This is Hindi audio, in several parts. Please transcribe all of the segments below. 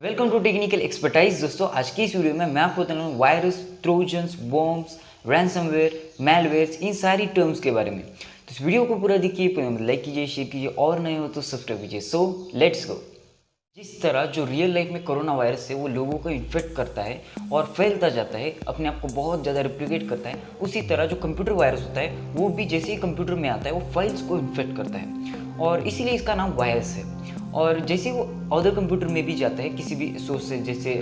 Welcome to technical expertise. दोस्तों आज की इस वीडियो में मैं आपको बताने वाला वायरस, ट्रोजन्स, बॉम्ब्स, रैंसमवेयर, मैलवेयर्स, इन सारी टर्म्स के बारे में। तो इस वीडियो को पूरा देखिए, लाइक कीजिए, शेयर कीजिए और नए हो तो सब्सक्राइब कीजिए। So let's go. जिस तरह जो रियल लाइफ में कोरोना वायरस है वो लोगों को इन्फेक्ट करता है और फैलता जाता है, अपने आप को बहुत ज़्यादा रिप्लिकेट करता है, उसी तरह जो कंप्यूटर वायरस होता है वो भी जैसे ही कंप्यूटर में आता है वो फाइल्स को इन्फेक्ट करता है और इसीलिए इसका नाम वायरस है। और जैसे वो अदर कंप्यूटर में भी जाता है किसी भी सोर्स से, जैसे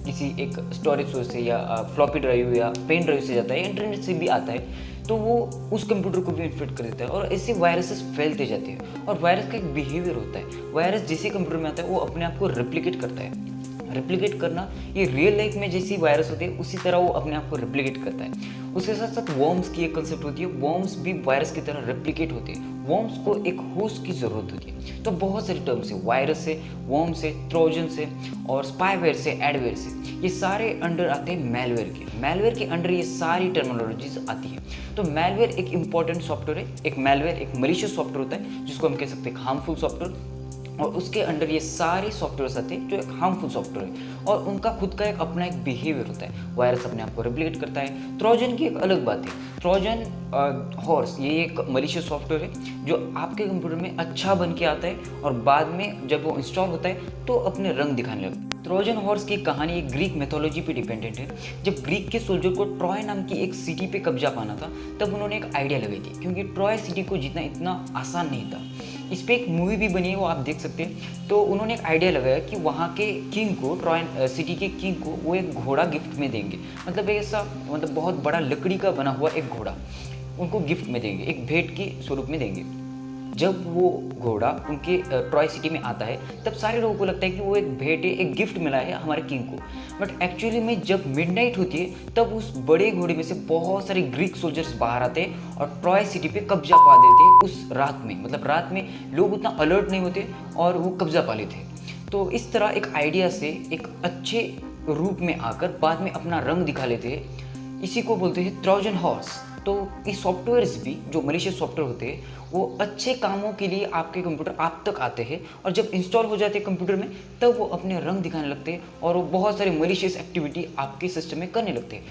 किसी एक स्टोरेज सोर्स से या फ्लॉपी ड्राइव या पेन ड्राइव से जाता है, इंटरनेट से भी आता है, तो वो उस कंप्यूटर को भी इन्फेक्ट कर देता है और ऐसे वायरसेस फैलते जाते हैं। और वायरस का एक बिहेवियर होता है, वायरस जैसे कंप्यूटर में आता है वो अपने आप को रेप्लिकेट करता है। रेप्लिकेट करना ये रियल लाइफ में जैसी वायरस होती है उसी तरह वो अपने आप को रेप्लिकेट करता है। उसके साथ साथ वॉर्म्स की एक कंसेप्ट होती है, वॉर्म्स भी वायरस की तरह रेप्लिकेट होते हैं। वॉर्म्स को एक होस्ट की ज़रूरत होती है। तो बहुत सारी टर्म्स है, वायरस है, वॉर्म्स है, ट्रोजन से और स्पाईवेयर से, एडवेयर से, ये सारे अंडर आते हैं मैलवेयर के। मैलवेयर के अंडर ये सारी टर्मिनोलॉजीज आती है। तो मैलवेयर एक इंपॉर्टेंट सॉफ्टवेयर है। एक मैलवेयर एक मलिशियस सॉफ्टवेयर होता है जिसको हम कह सकते हैं हार्मफुल सॉफ्टवेयर, और उसके अंडर ये सारे सॉफ्टवेयर आते हैं जो एक हार्मफुल सॉफ्टवेयर है और उनका खुद का एक अपना एक बिहेवियर होता है। वायरस अपने आप को रेप्लिकेट करता है। ट्रोजन की एक अलग बात है। ट्रोजन हॉर्स ये एक मलिशियस सॉफ्टवेयर है जो आपके कंप्यूटर में अच्छा बन के आता है और बाद में जब वो इंस्टॉल होता है तो अपने रंग दिखाने लगता है। ट्रोजन हॉर्स की कहानी एक ग्रीक मैथोलॉजी पे डिपेंडेंट है। जब ग्रीक के सोल्जर को ट्रॉय नाम की एक सिटी पे कब्जा पाना था तब उन्होंने एक आइडिया लगाई थी, क्योंकि ट्रॉय सिटी को जीतना इतना आसान नहीं था। इस पर एक मूवी भी बनी है, वो आप देख सकते हैं। तो उन्होंने एक आइडिया लगाया कि वहाँ के किंग को, ट्रॉय सिटी के किंग को वो एक घोड़ा गिफ्ट में देंगे। मतलब ऐसा बहुत बड़ा लकड़ी का बना हुआ एक घोड़ा उनको गिफ्ट में देंगे, एक भेंट के स्वरूप में देंगे। जब वो घोड़ा उनके ट्रॉय सिटी में आता है तब सारे लोगों को लगता है कि वो एक भेंट है, एक गिफ्ट मिला है हमारे किंग को। बट एक्चुअली में जब मिडनाइट होती है तब उस बड़े घोड़े में से बहुत सारे ग्रीक सोल्जर्स बाहर आते हैं और ट्रॉय सिटी पे कब्जा पा देते हैं उस रात में। मतलब रात में लोग उतना अलर्ट नहीं होते और वो कब्जा पा लेते हैं। तो इस तरह एक आइडिया से एक अच्छे रूप में आकर बाद में अपना रंग दिखा लेते हैं। इसी को बोलते हैं ट्रोजन हॉर्स। तो ये सॉफ्टवेयर्स भी जो मलिशियस सॉफ्टवेयर होते हैं वो अच्छे कामों के लिए आपके कंप्यूटर आप तक आते हैं और जब इंस्टॉल हो जाते हैं कंप्यूटर में तब वो अपने रंग दिखाने लगते हैं और वो बहुत सारे मलिशियस एक्टिविटी आपके सिस्टम में करने लगते हैं।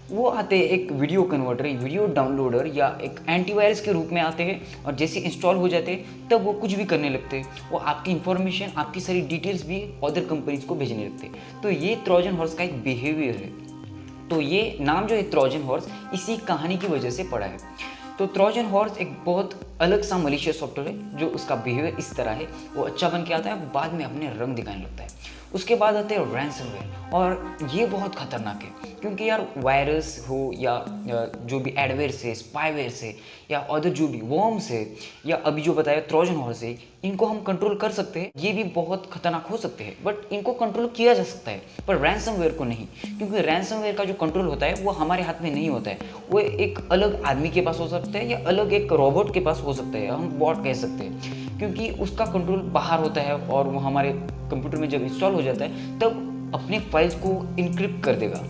वो आते हैं एक वीडियो कन्वर्टर, वीडियो डाउनलोडर या एक एंटीवायरस के रूप में आते हैं और जैसे इंस्टॉल हो जाते हैं तब वो कुछ भी करने लगते हैं। वो आपकी इन्फॉर्मेशन, आपकी सारी डिटेल्स भी अदर कंपनीज को भेजने लगते हैं। तो ये ट्रोजन हॉर्स का एक बिहेवियर है। तो ये नाम जो है ट्रोजन हॉर्स इसी कहानी की वजह से पड़ा है। तो ट्रोजन हॉर्स एक बहुत अलग सा मलिशियस सॉफ्टवेयर है जो उसका बिहेवियर इस तरह है, वो अच्छा बन के आता है, बाद में अपने रंग दिखाने लगता है। उसके बाद आते हैं रैंसमवेयर, और ये बहुत खतरनाक है क्योंकि यार वायरस हो या जो भी एडवेयर से, स्पाईवेयर से या अदर जो भी वॉर्म्स है या अभी जो बताया ट्रोजन हॉर्स है, इनको हम कंट्रोल कर सकते हैं। ये भी बहुत खतरनाक हो सकते हैं बट इनको कंट्रोल किया जा सकता है, पर रैंसमवेयर को नहीं, क्योंकि रैंसमवेयर का जो कंट्रोल होता है वो हमारे हाथ में नहीं होता है। वो एक अलग आदमी के पास हो सकता है या अलग एक रोबोट के पास हो सकता है, हम बॉट कह सकते हैं, क्योंकि उसका कंट्रोल बाहर होता है और वो हमारे कंप्यूटर में जब इंस्टॉल हो जाता है तब अपने फाइल्स को इनक्रिप्ट कर देगा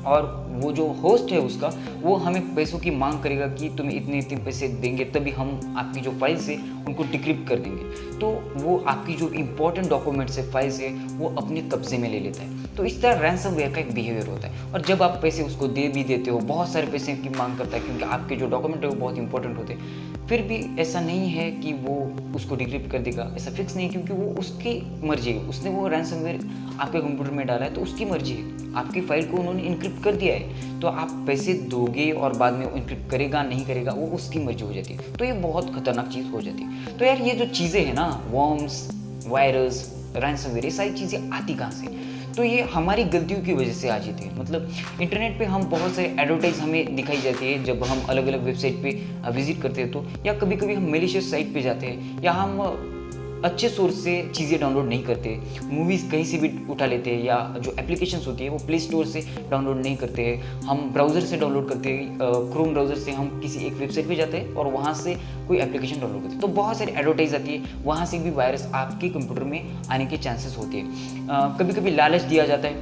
और वो जो होस्ट है उसका वो हमें पैसों की मांग करेगा कि तुम्हें इतने इतने पैसे देंगे तभी हम आपकी जो फाइल्स है उनको डिक्रिप्ट कर देंगे। तो वो आपकी जो इंपॉर्टेंट डॉक्यूमेंट्स है, फाइल्स है, वो अपने कब्जे में ले लेता है। तो इस तरह रैंसमवेयर का एक बिहेवियर होता है। और जब आप पैसे उसको दे भी देते हो, बहुत सारे पैसे की मांग करता है क्योंकि आपके जो डॉक्यूमेंट है वो बहुत इंपॉर्टेंट होते हैं, फिर भी ऐसा नहीं है कि वो उसको डिक्रिप्ट कर देगा, ऐसा फिक्स नहीं है, क्योंकि वो उसकी मर्जी है। उसने वो रैंसमवेयर आपके कंप्यूटर में डाला है तो उसकी मर्जी है, आपकी फाइल को उन्होंने इनक्रिप्ट कर दिया है। तो आप पैसे दोगे और बाद में वो इनक्रिप्ट करेगा नहीं करेगा वो उसकी मर्जी हो जाती है। तो ये बहुत खतरनाक चीज़ हो जाती है। तो यार ये जो चीज़ें हैं ना, वॉर्म्स, वायरस, रैंसमवेयर, ये सारी चीज़ें आती कहाँ से? तो ये हमारी गलतियों की वजह से आ जाती है। मतलब इंटरनेट पे हम बहुत सारे एडवर्टाइज हमें दिखाई जाती है जब हम अलग अलग वेबसाइट पे विजिट करते हैं, तो या कभी कभी हम मेलिशियस साइट पे जाते हैं या हम अच्छे सोर्स से चीज़ें डाउनलोड नहीं करते, मूवीज़ कहीं से भी उठा लेते हैं, या जो एप्लीकेशंस होती है वो प्ले स्टोर से डाउनलोड नहीं करते हैं, हम ब्राउज़र से डाउनलोड करते हैं। क्रोम ब्राउज़र से हम किसी एक वेबसाइट पे जाते हैं और वहाँ से कोई एप्लीकेशन डाउनलोड करते हैं, तो बहुत सारी एडवर्टाइज आती है, वहाँ से भी वायरस आपके कंप्यूटर में आने के चांसेस होते हैं। कभी कभी लालच दिया जाता है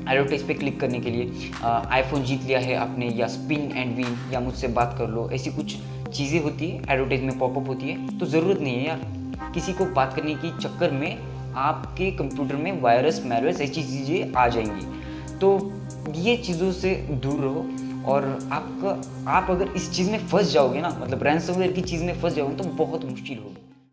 एडवर्टाइज पे क्लिक करने के लिए, आईफोन जीत लिया है आपने, या स्पिन एंड विन, या मुझसे बात कर लो, ऐसी कुछ चीज़ें होती है एडवर्टाइज में पॉपअप होती है। तो ज़रूरत नहीं है यार किसी को बात करने की चक्कर में आपके कंप्यूटर में वायरस मैलवेयर ऐसी चीज़ें आ जाएंगी। तो ये चीज़ों से दूर रहो। और आप अगर इस चीज़ में फंस जाओगे ना, मतलब रैंसमवेयर की चीज़ में फंस जाओगे तो बहुत मुश्किल होगी।